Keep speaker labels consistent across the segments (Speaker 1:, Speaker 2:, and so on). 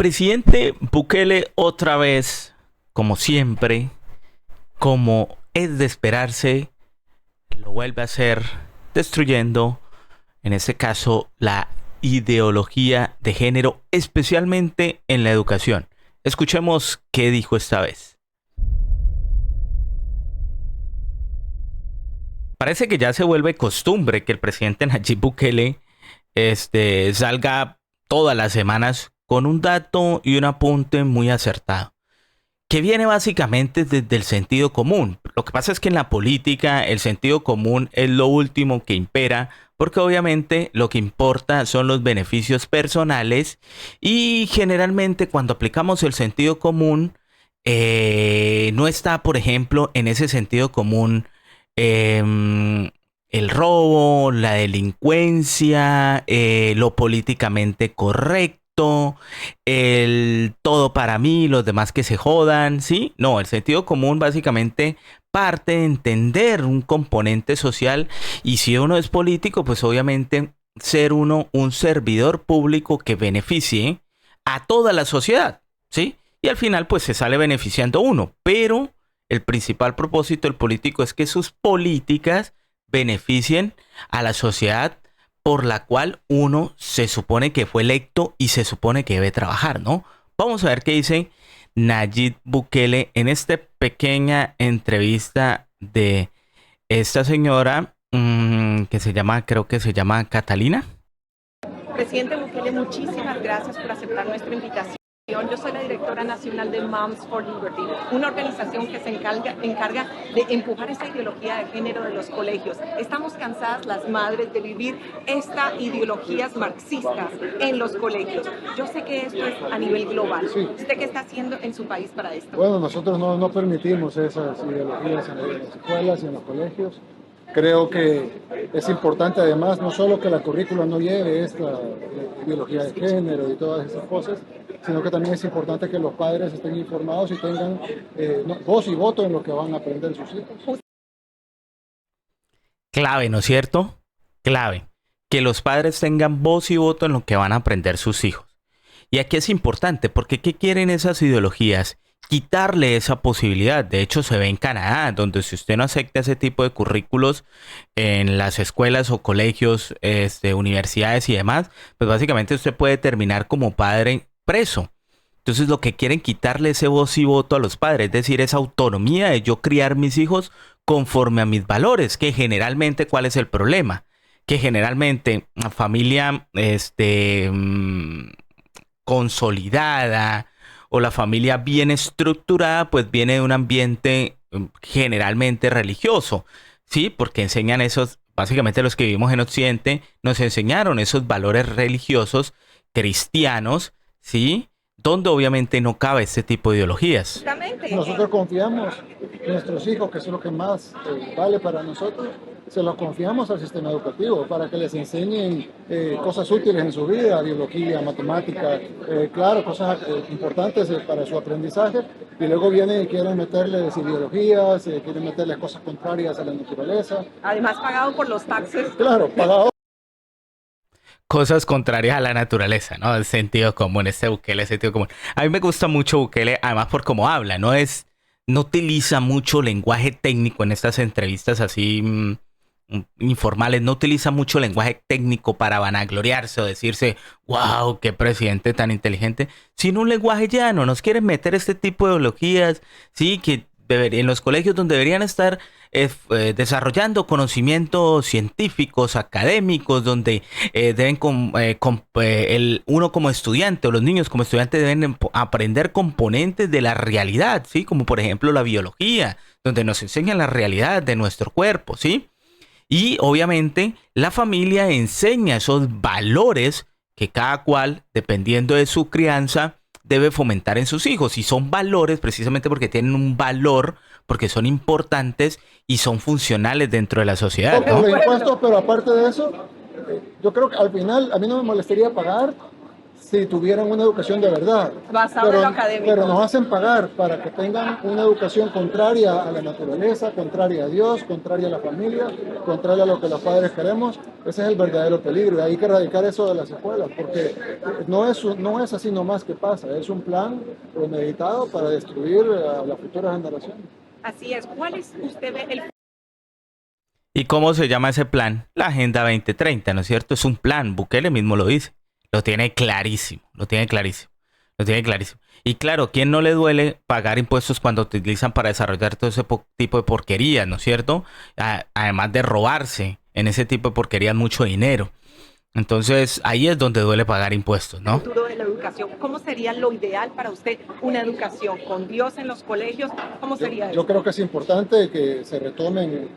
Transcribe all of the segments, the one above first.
Speaker 1: presidente Bukele otra vez, como siempre, como es de esperarse, lo vuelve a hacer destruyendo, en este caso, la ideología de género, especialmente en la educación. Escuchemos qué dijo esta vez. Parece que ya se vuelve costumbre que el presidente Nayib Bukele salga todas las semanas con un dato y un apunte muy acertado, que viene básicamente desde el sentido común. Lo que pasa es que en la política el sentido común es lo último que impera, porque obviamente lo que importa son los beneficios personales y generalmente cuando aplicamos el sentido común, no está, por ejemplo, en ese sentido común el robo, la delincuencia, lo políticamente correcto, el todo para mí, los demás que se jodan, ¿sí? No, el sentido común básicamente parte de entender un componente social, y si uno es político, pues obviamente ser uno un servidor público que beneficie a toda la sociedad, ¿sí? Y al final pues se sale beneficiando uno, pero el principal propósito del político es que sus políticas beneficien a la sociedad por la cual uno se supone que fue electo y se supone que debe trabajar, ¿no? Vamos a ver qué dice Nayib Bukele en esta pequeña entrevista de esta señora que se llama, creo que se llama Catalina.
Speaker 2: Presidente Bukele, muchísimas gracias por aceptar nuestra invitación. Yo soy la directora nacional de Moms for Liberty, una organización que se encarga de empujar esta ideología de género de los colegios. Estamos cansadas las madres de vivir esta ideologías marxistas en los colegios. Yo sé que esto es a nivel global. Sí. ¿Usted qué está haciendo en su país para esto?
Speaker 3: Bueno, nosotros no permitimos esas ideologías en las escuelas y en los colegios. Creo que es importante además no solo que la currícula no lleve esta ideología de género y todas esas cosas, sino que también es importante que los padres estén informados y tengan voz y voto en lo que van a aprender sus hijos.
Speaker 1: Clave, ¿no es cierto? Clave. Que los padres tengan voz y voto en lo que van a aprender sus hijos. Y aquí es importante, porque ¿qué quieren esas ideologías? Quitarle esa posibilidad. De hecho, se ve en Canadá, donde si usted no acepta ese tipo de currículos en las escuelas o colegios, universidades y demás, pues básicamente usted puede terminar como padre preso. Entonces lo que quieren quitarle ese voz y voto a los padres, es decir, esa autonomía de yo criar mis hijos conforme a mis valores, que generalmente, ¿cuál es el problema? Que generalmente una familia consolidada o la familia bien estructurada, pues viene de un ambiente generalmente religioso, ¿sí? Porque enseñan esos, básicamente los que vivimos en Occidente, nos enseñaron esos valores religiosos cristianos, ¿sí? Donde obviamente no cabe este tipo de ideologías.
Speaker 3: Nosotros confiamos en nuestros hijos, que es lo que más vale para nosotros, se los confiamos al sistema educativo para que les enseñen cosas útiles en su vida, biología, matemática, claro, cosas importantes para su aprendizaje, y luego vienen y quieren meterles ideologías, quieren meterles cosas contrarias a la naturaleza.
Speaker 2: Además pagado por los taxes.
Speaker 3: Claro, pagado.
Speaker 1: Cosas contrarias a la naturaleza, ¿no? El sentido común, Bukele, sentido común. A mí me gusta mucho Bukele, además por cómo habla, no utiliza mucho lenguaje técnico en estas entrevistas así informales, no utiliza mucho lenguaje técnico para vanagloriarse o decirse, wow, qué presidente tan inteligente, sino un lenguaje llano. Nos quieren meter este tipo de ideologías, sí, que en los colegios donde deberían estar desarrollando conocimientos científicos, académicos, donde deben uno como estudiante o los niños como estudiantes deben aprender componentes de la realidad, ¿sí? Como por ejemplo la biología, donde nos enseñan la realidad de nuestro cuerpo, ¿sí? Y obviamente la familia enseña esos valores que cada cual, dependiendo de su crianza, debe fomentar en sus hijos. Y son valores precisamente porque tienen un valor, porque son importantes y son funcionales dentro de la sociedad, ¿no?
Speaker 3: Por los impuestos, pero aparte de eso, yo creo que al final a mí no me molestaría pagar si tuvieran una educación de verdad.
Speaker 2: Basado en lo académico.
Speaker 3: Pero nos hacen pagar para que tengan una educación contraria a la naturaleza, contraria a Dios, contraria a la familia, contraria a lo que los padres queremos. Ese es el verdadero peligro. Y hay que erradicar eso de las escuelas, porque no es así nomás que pasa, es un plan premeditado para destruir a las futuras generaciones.
Speaker 2: Así es. ¿Cuál es usted ve el...
Speaker 1: ¿Y cómo se llama ese plan? La Agenda 2030, ¿no es cierto? Es un plan, Bukele mismo lo dice. Lo tiene clarísimo, lo tiene clarísimo, lo tiene clarísimo. Y claro, ¿quién no le duele pagar impuestos cuando utilizan para desarrollar todo ese tipo de porquerías, ¿no es cierto? Además de robarse en ese tipo de porquerías mucho dinero. Entonces, ahí es donde duele pagar impuestos, ¿no?
Speaker 2: futuro de la educación? ¿Cómo sería lo ideal para usted una educación con Dios en los colegios? ¿Cómo sería eso?
Speaker 3: Yo creo que es importante que se retomen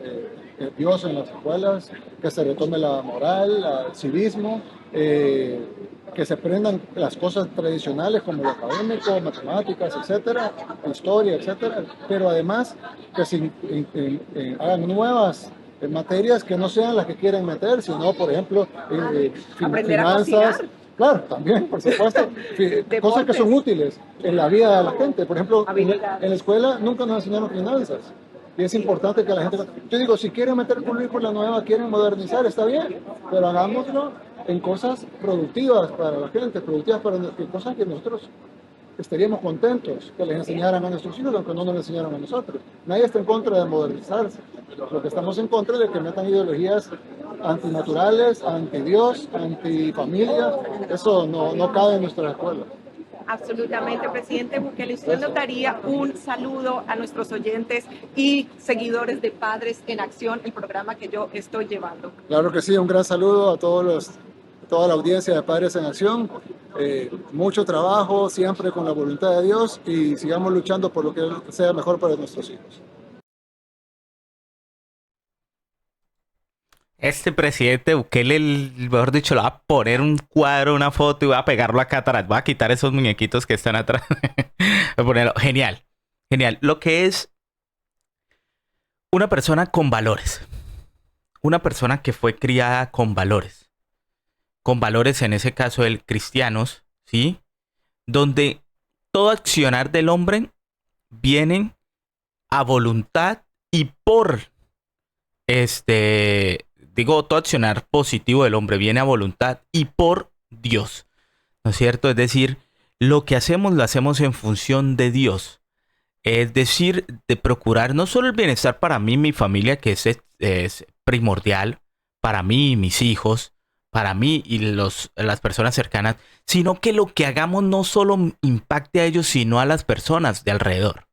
Speaker 3: Dios en las escuelas, que se retome la moral, el civismo, que se aprendan las cosas tradicionales como lo académico, matemáticas, etcétera, historia, etcétera, pero además que se hagan nuevas materias que no sean las que quieren meter, sino, por ejemplo,
Speaker 2: Aprender a
Speaker 3: finanzas.
Speaker 2: cocinar.
Speaker 3: Claro, también, por supuesto, cosas que son útiles en la vida de la gente. Por ejemplo, en la escuela nunca nos enseñaron finanzas. Y es importante que la gente... Yo digo, si quieren meter currícula nueva, quieren modernizar, está bien, pero hagámoslo en cosas productivas para la gente, productivas para cosas que nosotros estaríamos contentos que les enseñaran a nuestros hijos, aunque no nos enseñaron a nosotros. Nadie está en contra de modernizarse. Lo que estamos en contra es de que metan ideologías antinaturales, anti-Dios, anti-familia. Eso no cabe en nuestras escuelas.
Speaker 2: Absolutamente, presidente Bukele. ¿Usted nos daría un saludo a nuestros oyentes y seguidores de Padres en Acción, el programa que yo estoy llevando?
Speaker 3: Claro que sí, un gran saludo a toda la audiencia de Padres en Acción. Mucho trabajo, siempre con la voluntad de Dios, y sigamos luchando por lo que sea mejor para nuestros hijos.
Speaker 1: Este presidente Bukele, mejor dicho, le va a poner un cuadro, una foto y va a pegarlo acá atrás. Va a quitar esos muñequitos que están atrás. Voy a ponerlo. Genial, genial. Lo que es una persona con valores. Una persona que fue criada con valores. Con valores, en ese caso, cristianos, ¿sí? Donde todo accionar del hombre viene a voluntad y por todo accionar positivo del hombre viene a voluntad y por Dios, ¿no es cierto? Es decir, lo que hacemos lo hacemos en función de Dios. Es decir, de procurar no solo el bienestar para mí y mi familia, que es primordial, para mí y mis hijos, para mí y las personas cercanas, sino que lo que hagamos no solo impacte a ellos, sino a las personas de alrededor.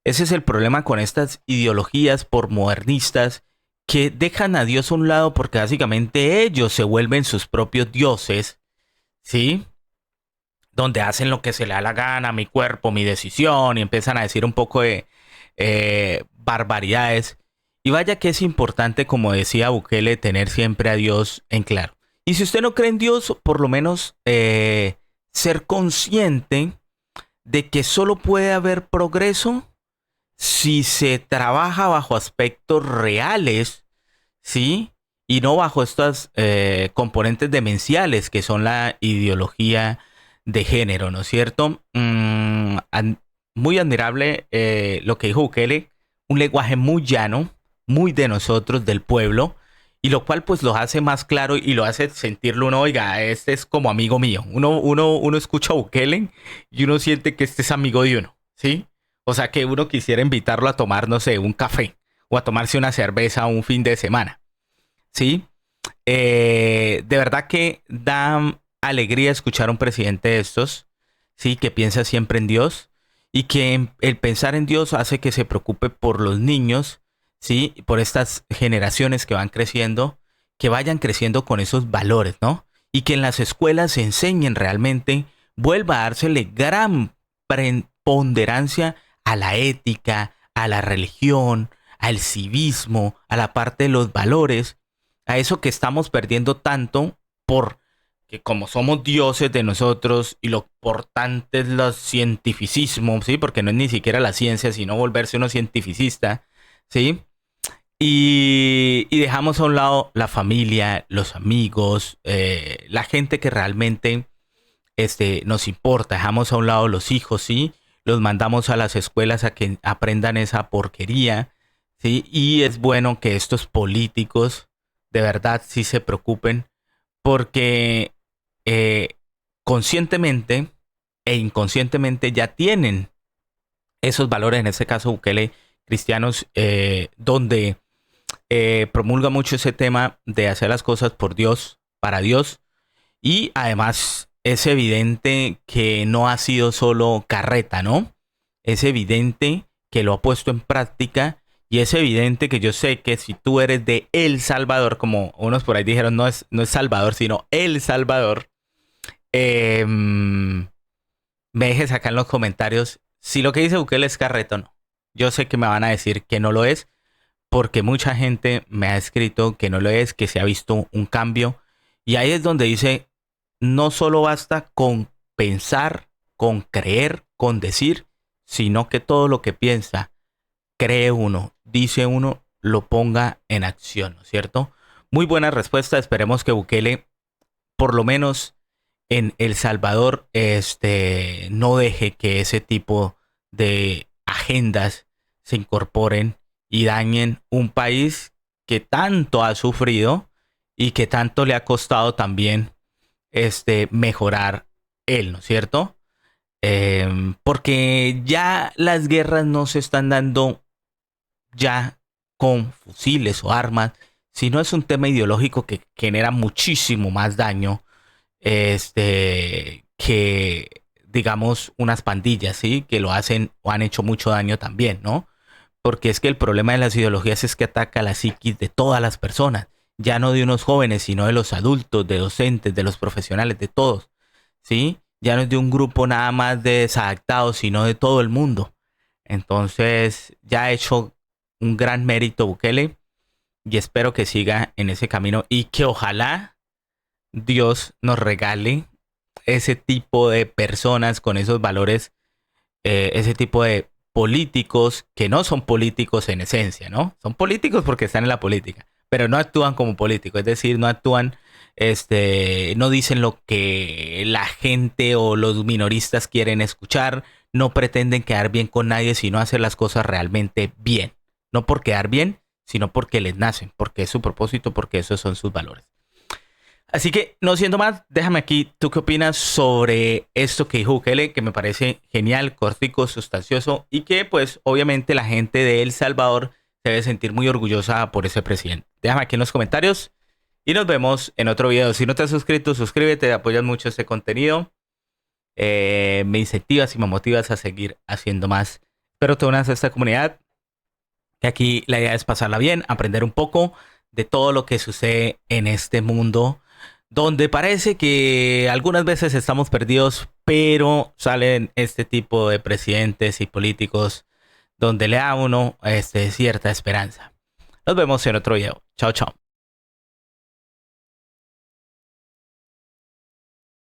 Speaker 1: Ese es el problema con estas ideologías por modernistas que dejan a Dios a un lado porque básicamente ellos se vuelven sus propios dioses, ¿sí? Donde hacen lo que se le da la gana, mi cuerpo, mi decisión, y empiezan a decir un poco de barbaridades. Y vaya que es importante, como decía Bukele, tener siempre a Dios en claro. Y si usted no cree en Dios, por lo menos ser consciente de que solo puede haber progreso si se trabaja bajo aspectos reales, ¿sí? Y no bajo estas componentes demenciales que son la ideología de género, ¿no es cierto? Muy admirable lo que dijo Bukele, un lenguaje muy llano, muy de nosotros, del pueblo, y lo cual pues lo hace más claro y lo hace sentirlo uno, oiga, este es como amigo mío. Uno escucha a Bukele y uno siente que este es amigo de uno, ¿sí? O sea, que uno quisiera invitarlo a tomar, no sé, un café o a tomarse una cerveza un fin de semana, ¿sí? De verdad que da alegría escuchar a un presidente de estos, ¿sí? Que piensa siempre en Dios y que el pensar en Dios hace que se preocupe por los niños, ¿sí? Por estas generaciones que van creciendo, que vayan creciendo con esos valores, ¿no? Y que en las escuelas se enseñen realmente, vuelva a dársele gran preponderancia a la ética, a la religión, al civismo, a la parte de los valores, a eso que estamos perdiendo tanto por que como somos dioses de nosotros y lo importante es el cientificismo, ¿sí? Porque no es ni siquiera la ciencia, sino volverse uno cientificista, ¿sí? Y dejamos a un lado la familia, los amigos, la gente que realmente nos importa. Dejamos a un lado los hijos, ¿sí? Los mandamos a las escuelas a que aprendan esa porquería, ¿sí? Y es bueno que estos políticos de verdad sí se preocupen porque conscientemente e inconscientemente ya tienen esos valores, en este caso Bukele, cristianos, donde promulga mucho ese tema de hacer las cosas por Dios, para Dios, y además es evidente que no ha sido solo carreta, ¿no? Es evidente que lo ha puesto en práctica y es evidente que yo sé que si tú eres de El Salvador, como unos por ahí dijeron, no es Salvador, sino El Salvador, me dejes acá en los comentarios si lo que dice Bukele es carreta o no. Yo sé que me van a decir que no lo es, porque mucha gente me ha escrito que no lo es, que se ha visto un cambio. Y ahí es donde dice, no solo basta con pensar, con creer, con decir, sino que todo lo que piensa, cree uno, dice uno, lo ponga en acción, ¿no es cierto? Muy buena respuesta. Esperemos que Bukele, por lo menos en El Salvador, no deje que ese tipo de agendas se incorporen y dañen un país que tanto ha sufrido y que tanto le ha costado también mejorar él, ¿no es cierto? Porque ya las guerras no se están dando ya con fusiles o armas, sino es un tema ideológico que genera muchísimo más daño que digamos unas pandillas, ¿sí? Que lo hacen o han hecho mucho daño también, ¿no? Porque es que el problema de las ideologías es que ataca la psiquis de todas las personas, ya no de unos jóvenes, sino de los adultos, de docentes, de los profesionales, de todos, ¿sí? Ya no es de un grupo nada más de desadaptados, sino de todo el mundo. Entonces, ya ha hecho un gran mérito Bukele y espero que siga en ese camino y que ojalá Dios nos regale ese tipo de personas con esos valores, ese tipo de políticos que no son políticos en esencia, ¿no? Son políticos porque están en la política, pero no actúan como políticos, es decir, no actúan, no dicen lo que la gente o los minoristas quieren escuchar, no pretenden quedar bien con nadie, sino hacer las cosas realmente bien, no por quedar bien, sino porque les nacen, porque es su propósito, porque esos son sus valores. Así que, no siendo más, déjame aquí, ¿tú qué opinas sobre esto que dijo Bukele? Que me parece genial, cortico, sustancioso y que pues obviamente la gente de El Salvador se debe sentir muy orgullosa por ese presidente. Déjame aquí en los comentarios y nos vemos en otro video. Si no te has suscrito, suscríbete, apoyas mucho este contenido. Me incentivas y me motivas a seguir haciendo más. Espero te unas a esta comunidad, que aquí la idea es pasarla bien, aprender un poco de todo lo que sucede en este mundo donde parece que algunas veces estamos perdidos, pero salen este tipo de presidentes y políticos donde le da a uno cierta esperanza. Nos vemos en otro video. Chao, chao.